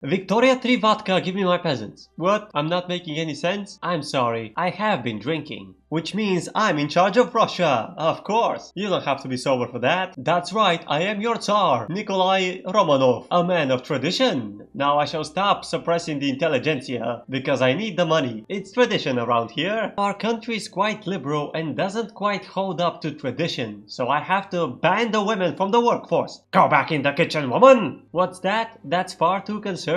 Victoria 3 vodka, give me my peasants. What? I'm not making any sense? I'm sorry, I have been drinking. Which means I'm in charge of Russia. Of course. You don't have to be sober for that. That's right, I am your Tsar, Nikolai Romanov, a man of tradition. Now I shall stop suppressing the intelligentsia, because I need the money. It's tradition around here. Our country is quite liberal and doesn't quite hold up to tradition, so I have to ban the women from the workforce. Go back in the kitchen, woman! What's that? That's far too conservative?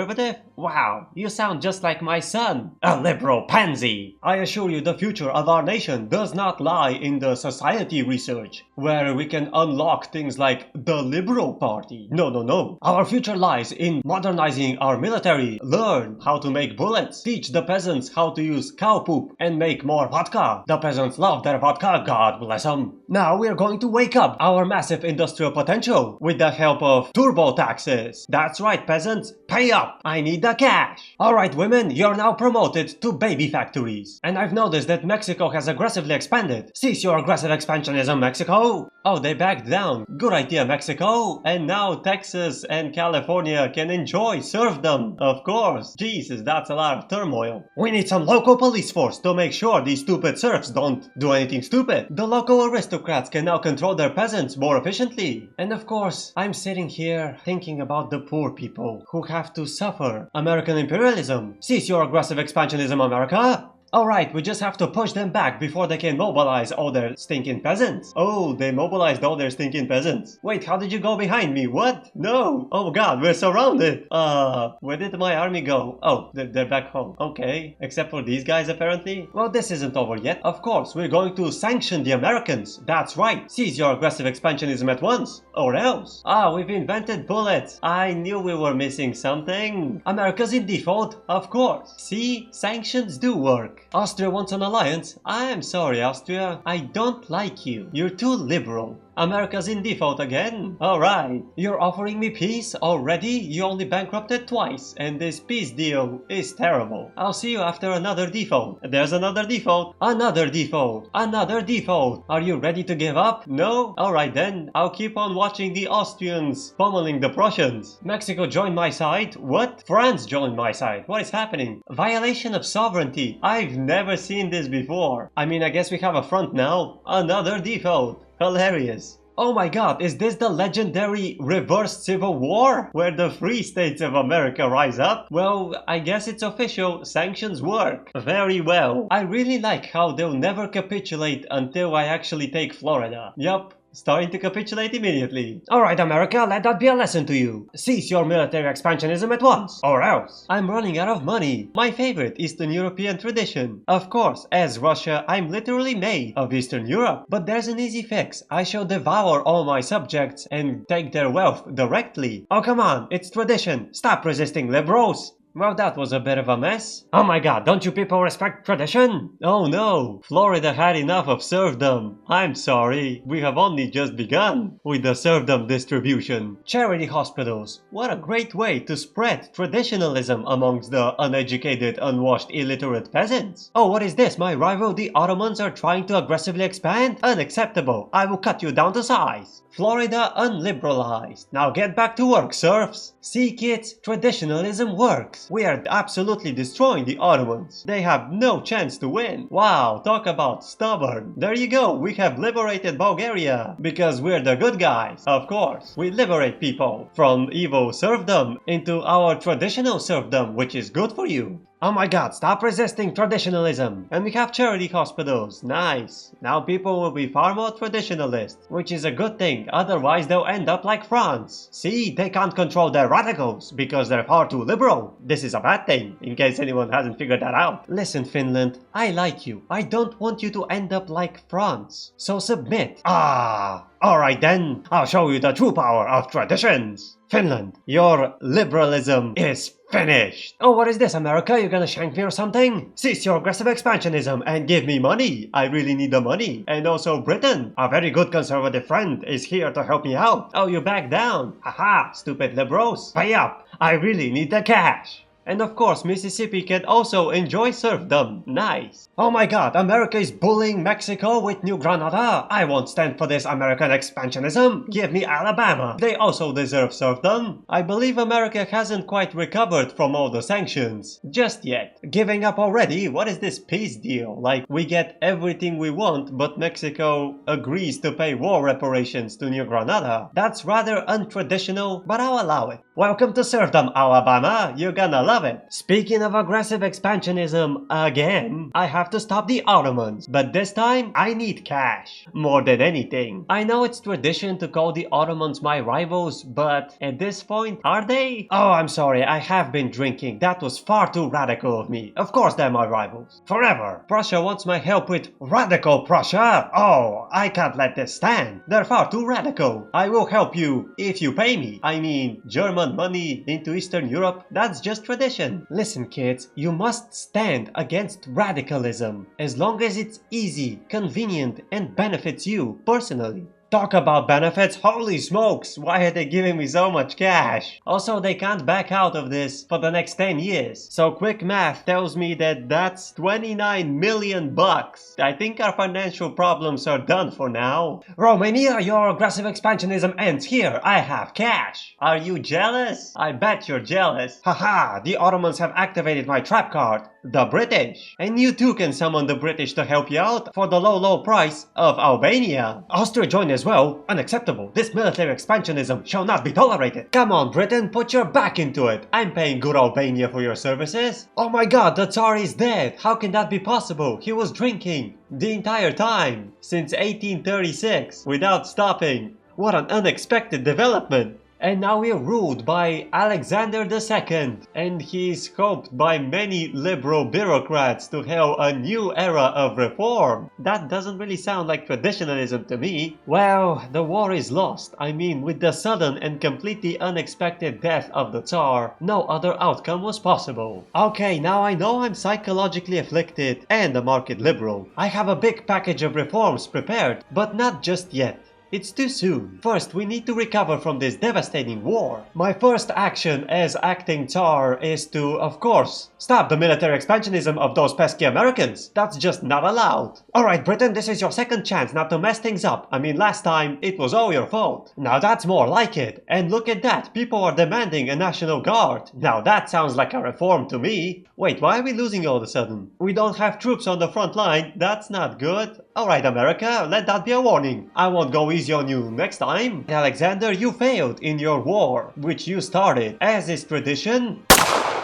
Wow, you sound just like my son, a liberal pansy. I assure you the future of our nation does not lie in the society research, where we can unlock things like the Liberal Party. No. Our future lies in modernizing our military, learn how to make bullets, teach the peasants how to use cow poop, and make more vodka. The peasants love their vodka, God bless them. Now we're going to wake up our massive industrial potential with the help of turbo taxes. That's right, peasants, pay up. I need the cash. Alright, women, you're now promoted to baby factories. And I've noticed that Mexico has aggressively expanded. Cease your aggressive expansionism, Mexico! Oh, they backed down. Good idea, Mexico! And now Texas and California can enjoy serfdom, of course. Jesus, that's a lot of turmoil. We need some local police force to make sure these stupid serfs don't do anything stupid. The local aristocrats can now control their peasants more efficiently. And of course, I'm sitting here thinking about the poor people who have to suffer American imperialism. Cease your aggressive expansionism, America! Alright, we just have to push them back before they can mobilize all their stinking peasants. Oh, they mobilized all their stinking peasants. Wait, how did you go behind me? What? No! Oh god, we're surrounded! Where did my army go? Oh, they're back home. Okay. Except for these guys, apparently. Well, this isn't over yet. Of course, we're going to sanction the Americans. That's right. Cease your aggressive expansionism at once. Or else. We've invented bullets. I knew we were missing something. America's in default, of course. See? Sanctions do work. Austria wants an alliance? I am sorry, Austria. I don't like you. You're too liberal. America's in default again? Alright. You're offering me peace already? You only bankrupted twice, and this peace deal is terrible. I'll see you after another default. There's another default. Another default. Another default. Are you ready to give up? No? Alright then. I'll keep on watching the Austrians pummeling the Prussians. Mexico joined my side? What? France joined my side. What is happening? Violation of sovereignty. I've never seen this before. I mean, I guess we have a front now. Another default. Hilarious. Oh my god, is this the legendary reverse civil war? Where the free states of America rise up? Well, I guess it's official, sanctions work. Very well. I really like how they'll never capitulate until I actually take Florida. Yup. Starting to capitulate immediately. Alright, America, let that be a lesson to you. Cease your military expansionism at once, or else. I'm running out of money. My favorite Eastern European tradition. Of course, as Russia, I'm literally made of Eastern Europe. But there's an easy fix. I shall devour all my subjects and take their wealth directly. Oh, come on, it's tradition. Stop resisting, liberals. Well, that was a bit of a mess. Oh my god, don't you people respect tradition? Oh no, Florida had enough of serfdom. I'm sorry, we have only just begun with the serfdom distribution. Charity hospitals. What a great way to spread traditionalism amongst the uneducated, unwashed, illiterate peasants. Oh, what is this? My rival, the Ottomans, are trying to aggressively expand? Unacceptable. I will cut you down to size. Florida unliberalized. Now get back to work, serfs. See, kids, traditionalism works. We are absolutely destroying the Ottomans. They have no chance to win. Wow, talk about stubborn. There you go, we have liberated Bulgaria. Because we're the good guys, of course. We liberate people from evil serfdom into our traditional serfdom, which is good for you. Oh my god, stop resisting traditionalism. And we have charity hospitals. Nice. Now people will be far more traditionalist, which is a good thing. Otherwise they'll end up like France. See, they can't control their radicals because they're far too liberal. This is a bad thing, in case anyone hasn't figured that out. Listen, Finland, I like you. I don't want you to end up like France. So submit. Alright then, I'll show you the true power of traditions. Finland, your liberalism is finished. Oh, what is this, America? You're gonna shank me or something? Cease your aggressive expansionism and give me money. I really need the money. And also Britain, a very good conservative friend, is here to help me out. Oh, you back down. Haha, stupid liberals. Pay up. I really need the cash. And of course, Mississippi can also enjoy serfdom. Nice. Oh my god, America is bullying Mexico with New Granada. I won't stand for this American expansionism. Give me Alabama. They also deserve serfdom. I believe America hasn't quite recovered from all the sanctions. Just yet. Giving up already? What is this peace deal? Like, we get everything we want, but Mexico agrees to pay war reparations to New Granada. That's rather untraditional, but I'll allow it. Welcome to serfdom, Alabama. You're gonna love it. Speaking of aggressive expansionism again, I have to stop the Ottomans, but this time I need cash more than anything. I know it's tradition to call the Ottomans my rivals, but at this point, are they? Oh, I'm sorry, I have been drinking. That was far too radical of me. Of course they're my rivals. Forever. Prussia wants my help with radical Prussia. Oh, I can't let this stand. They're far too radical. I will help you if you pay me. I mean, German money into Eastern Europe, that's just tradition. Listen kids, you must stand against radicalism as long as it's easy, convenient and benefits you personally. Talk about benefits, holy smokes, why are they giving me so much cash? Also, they can't back out of this for the next 10 years. So quick math tells me that that's 29 million bucks. I think our financial problems are done for now. Romania, your aggressive expansionism ends here. I have cash. Are you jealous? I bet you're jealous. Haha, the Ottomans have activated my trap card. The British. And you too can summon the British to help you out for the low price of Albania. Austria joined as well. Unacceptable. This military expansionism shall not be tolerated. Come on, Britain, put your back into it. I'm paying good Albania for your services. Oh my god, the Tsar is dead. How can that be possible? He was drinking the entire time since 1836 without stopping. What an unexpected development. And now we're ruled by Alexander II, and he's hoped by many liberal bureaucrats to have a new era of reform. That doesn't really sound like traditionalism to me. Well, the war is lost. I mean, with the sudden and completely unexpected death of the Tsar, no other outcome was possible. Okay, now I know I'm psychologically afflicted and a market liberal. I have a big package of reforms prepared, but not just yet. It's too soon. First, we need to recover from this devastating war. My first action as acting Tsar is to, of course, stop the military expansionism of those pesky Americans. That's just not allowed. Alright, Britain, this is your second chance not to mess things up. I mean, last time, it was all your fault. Now that's more like it. And look at that, people are demanding a national guard. Now that sounds like a reform to me. Wait, why are we losing all of a sudden? We don't have troops on the front line. That's not good. Alright, America, let that be a warning. I won't go easy on you next time. Alexander, you failed in your war, which you started, as is tradition.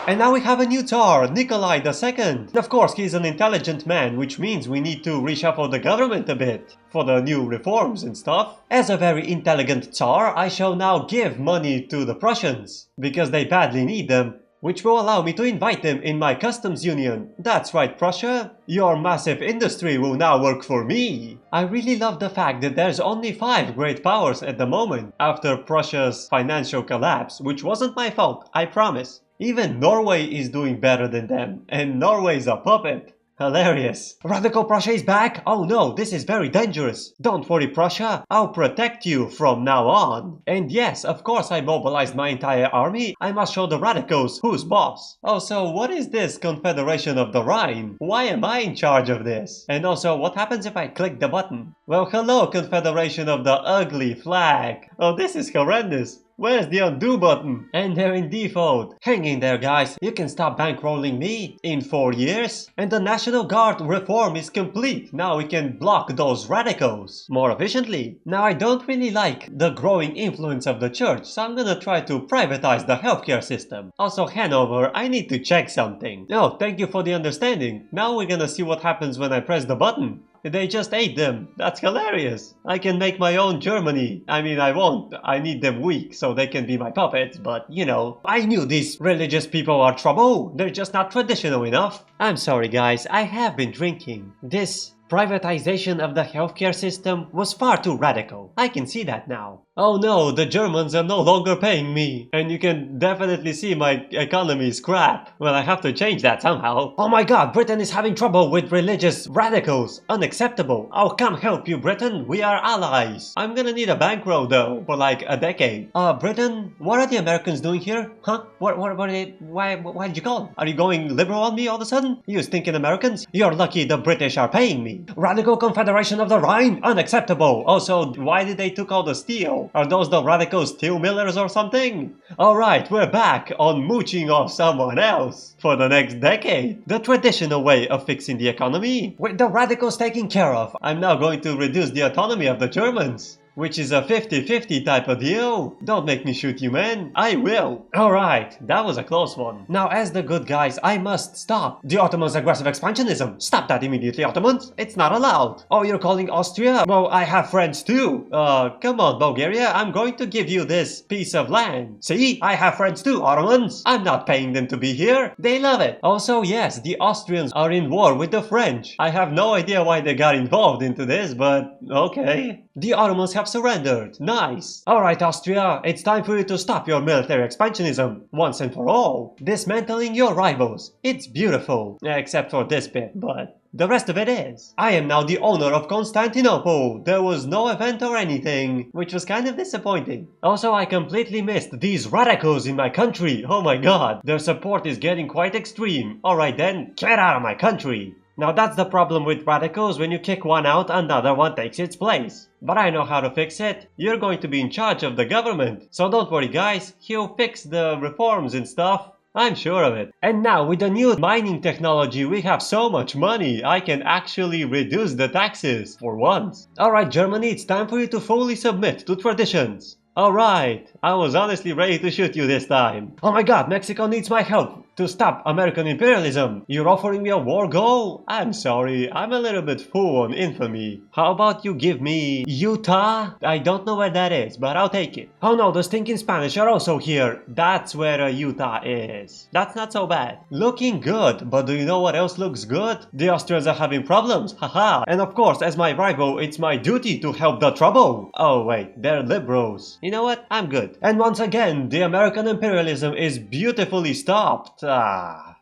And now we have a new Tsar, Nikolai II. Of course, he's an intelligent man, which means we need to reshuffle the government a bit for the new reforms and stuff. As a very intelligent Tsar, I shall now give money to the Prussians, because they badly need them, which will allow me to invite them in my customs union. That's right, Prussia. Your massive industry will now work for me. I really love the fact that there's only 5 great powers at the moment after Prussia's financial collapse, which wasn't my fault, I promise. Even Norway is doing better than them, and Norway's a puppet. Hilarious. Radical Prussia is back? Oh no, this is very dangerous. Don't worry, Prussia. I'll protect you from now on. And yes, of course I mobilized my entire army. I must show the radicals who's boss. Also, what is this Confederation of the Rhine? Why am I in charge of this? And also, what happens if I click the button? Well, hello, Confederation of the Ugly Flag. Oh, this is horrendous. Where's the undo button? And they're in default. Hang in there, guys. You can stop bankrolling me in 4 years. And the National Guard reform is complete. Now we can block those radicals more efficiently. Now I don't really like the growing influence of the church, so I'm gonna try to privatize the healthcare system. Also, Hanover, I need to check something. Oh, thank you for the understanding. Now we're gonna see what happens when I press the button. They just ate them. That's hilarious. I can make my own Germany. I mean, I won't. I need them weak so they can be my puppets, but you know. I knew these religious people are trouble. They're just not traditional enough. I'm sorry guys, I have been drinking. This Privatization of the healthcare system was far too radical. I can see that now. Oh no, the Germans are no longer paying me. And you can definitely see my economy is crap. Well, I have to change that somehow. Oh my god, Britain is having trouble with religious radicals. Unacceptable. I'll come help you, Britain. We are allies. I'm gonna need a bankroll though, for like a decade. Britain, what are the Americans doing here? Huh? What are they, why did you call? Are you going liberal on me all of a sudden? You stinking Americans? You're lucky the British are paying me. Radical Confederation of the Rhine? Unacceptable. Also, why did they took all the steel? Are those the radical steel millers or something? Alright, we're back on mooching off someone else for the next decade. The traditional way of fixing the economy, with the radicals taken care of. I'm now going to reduce the autonomy of the Germans, which is a 50-50 type of deal. Don't make me shoot you, man. I will. Alright, that was a close one. Now, as the good guys, I must stop the Ottomans' aggressive expansionism. Stop that immediately, Ottomans. It's not allowed. Oh, you're calling Austria? Well, I have friends too. Come on, Bulgaria. I'm going to give you this piece of land. See? I have friends too, Ottomans. I'm not paying them to be here. They love it. Also, yes, the Austrians are in war with the French. I have no idea why they got involved into this, but okay. The Ottomans have surrendered. Nice. Alright, Austria, it's time for you to stop your military expansionism once and for all. Dismantling your rivals. It's beautiful. Except for this bit, but the rest of it is. I am now the owner of Constantinople. There was no event or anything, which was kind of disappointing. Also, I completely missed these radicals in my country. Oh my god, their support is getting quite extreme. Alright then, get out of my country. Now that's the problem with radicals. When you kick one out, another one takes its place. But I know how to fix it. You're going to be in charge of the government. So don't worry guys, he'll fix the reforms and stuff. I'm sure of it. And now with the new mining technology we have so much money, I can actually reduce the taxes for once. Alright Germany, it's time for you to fully submit to traditions. Alright, I was honestly ready to shoot you this time. Oh my god, Mexico needs my help to stop American imperialism. You're offering me a war goal? I'm sorry, I'm a little bit full on infamy. How about you give me Utah? I don't know where that is, but I'll take it. Oh no, the stinking Spanish are also here. That's where Utah is. That's not so bad. Looking good, but do you know what else looks good? The Austrians are having problems, haha. And of course, as my rival, it's my duty to help the trouble. Oh wait, they're liberals. You know what? I'm good. And once again, the American imperialism is beautifully stopped.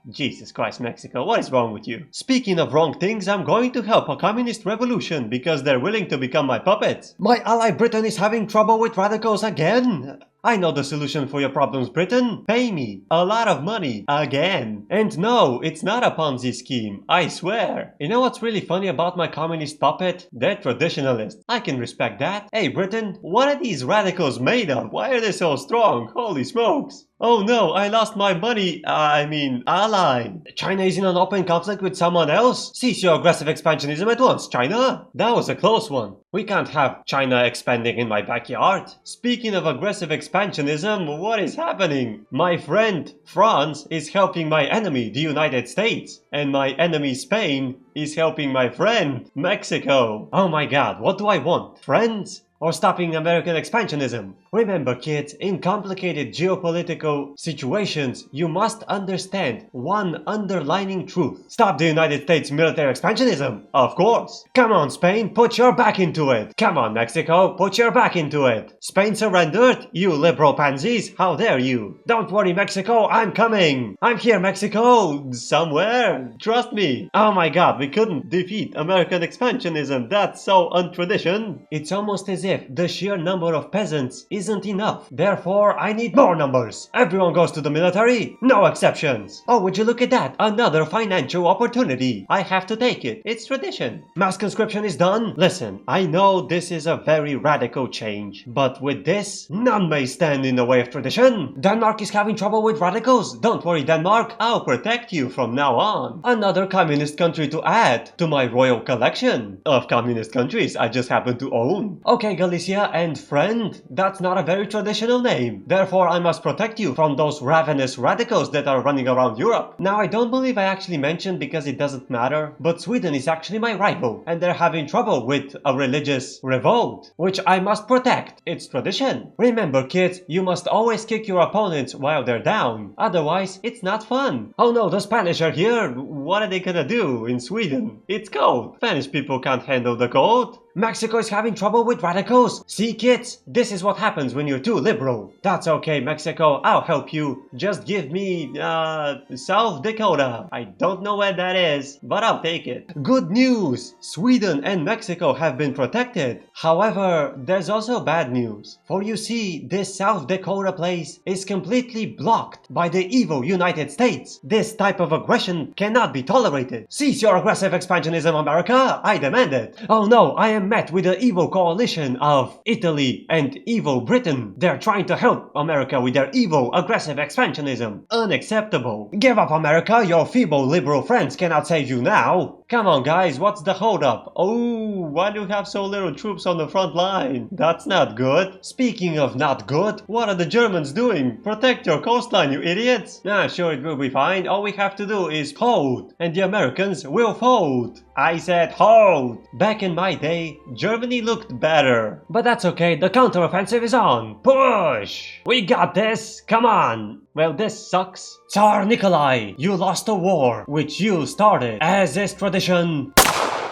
Jesus Christ, Mexico, what is wrong with you? Speaking of wrong things, I'm going to help a communist revolution because they're willing to become my puppets. My ally Britain is having trouble with radicals again. I know the solution for your problems, Britain. Pay me a lot of money again. And no, it's not a Ponzi scheme, I swear. You know what's really funny about my communist puppet? They're traditionalists. I can respect that. Hey Britain, what are these radicals made of? Why are they so strong? Holy smokes. Oh no, I lost my money, ally. China is in an open conflict with someone else? Cease your aggressive expansionism at once, China. That was a close one. We can't have China expanding in my backyard. Speaking of aggressive expansionism, what is happening? My friend, France, is helping my enemy, the United States. And my enemy, Spain, is helping my friend, Mexico. Oh my god, what do I want? Friends? Or stopping American expansionism? Remember kids, in complicated geopolitical situations, you must understand one underlining truth. Stop the United States military expansionism, of course. Come on Spain, put your back into it. Come on Mexico, put your back into it. Spain surrendered? You liberal pansies, how dare you? Don't worry Mexico, I'm coming. I'm here Mexico, somewhere. Trust me. Oh my god, we couldn't defeat American expansionism. That's so untradition. It's almost as if the sheer number of peasants isn't enough. Therefore, I need more numbers. Everyone goes to the military, no exceptions. Oh, would you look at that? Another financial opportunity. I have to take it. It's tradition. Mass conscription is done. Listen, I know this is a very radical change, but with this, none may stand in the way of tradition. Denmark is having trouble with radicals. Don't worry, Denmark. I'll protect you from now on. Another communist country to add to my royal collection of communist countries I just happen to own. Okay, Galicia and friend, that's not not a very traditional name. Therefore, I must protect you from those ravenous radicals that are running around Europe. Now, I don't believe I actually mentioned because it doesn't matter, but Sweden is actually my rival, and they're having trouble with a religious revolt, which I must protect. It's tradition. Remember, kids, you must always kick your opponents while they're down. Otherwise, it's not fun. Oh no, the Spanish are here. What are they gonna do in Sweden? It's cold. Spanish people can't handle the cold. Mexico is having trouble with radicals. See, kids, this is what happens when you're too liberal. That's okay, Mexico, I'll help you. Just give me, South Dakota. I don't know where that is, but I'll take it. Good news! Sweden and Mexico have been protected. However, there's also bad news. For you see, this South Dakota place is completely blocked by the evil United States. This type of aggression cannot be tolerated. Cease your aggressive expansionism, America! I demand it. Oh no, I am met with the evil coalition of Italy and evil Britain. They're trying to help America with their evil, aggressive expansionism. Unacceptable. Give up, America. Your feeble liberal friends cannot save you now. Come on, guys, what's the holdup? Oh, why do you have so little troops on the front line? That's not good. Speaking of not good, what are the Germans doing? Protect your coastline, you idiots. Sure, it will be fine. All we have to do is hold, and the Americans will fold. I said hold. Back in my day, Germany looked better. But that's okay, the counteroffensive is on. Push! We got this, come on! Well, this sucks. Tsar Nikolai, you lost a war, which you started, as is tradition.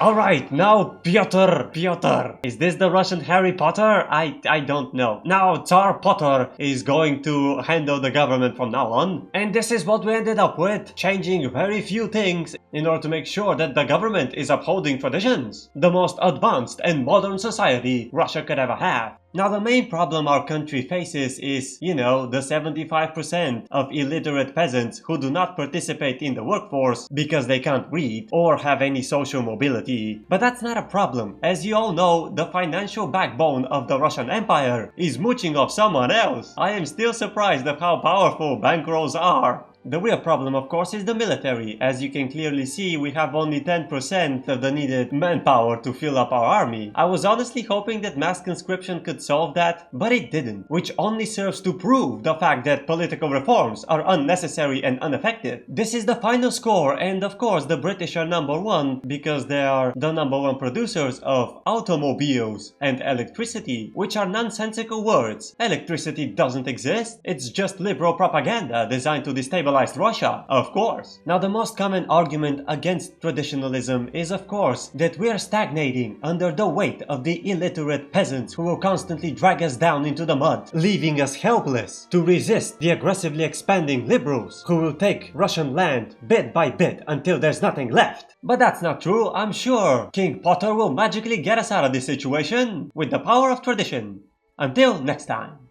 Alright, now Piotr. Is this the Russian Harry Potter? I don't know. Now Tsar Potter is going to handle the government from now on. And this is what we ended up with, changing very few things in order to make sure that the government is upholding traditions. The most advanced and modern society Russia could ever have. Now the main problem our country faces is, the 75% of illiterate peasants who do not participate in the workforce because they can't read or have any social mobility. But that's not a problem. As you all know, the financial backbone of the Russian Empire is mooching off someone else. I am still surprised of how powerful bankrolls are. The real problem, of course, is the military. As you can clearly see, we have only 10% of the needed manpower to fill up our army. I was honestly hoping that mass conscription could solve that, but it didn't, which only serves to prove the fact that political reforms are unnecessary and ineffective. This is the final score, and of course the British are number one because they are the number one producers of automobiles and electricity, which are nonsensical words. Electricity doesn't exist, it's just liberal propaganda designed to destabilize Russia, of course. Now the most common argument against traditionalism is of course that we are stagnating under the weight of the illiterate peasants who will constantly drag us down into the mud, leaving us helpless to resist the aggressively expanding liberals who will take Russian land bit by bit until there's nothing left. But that's not true. I'm sure King Potter will magically get us out of this situation with the power of tradition. Until next time.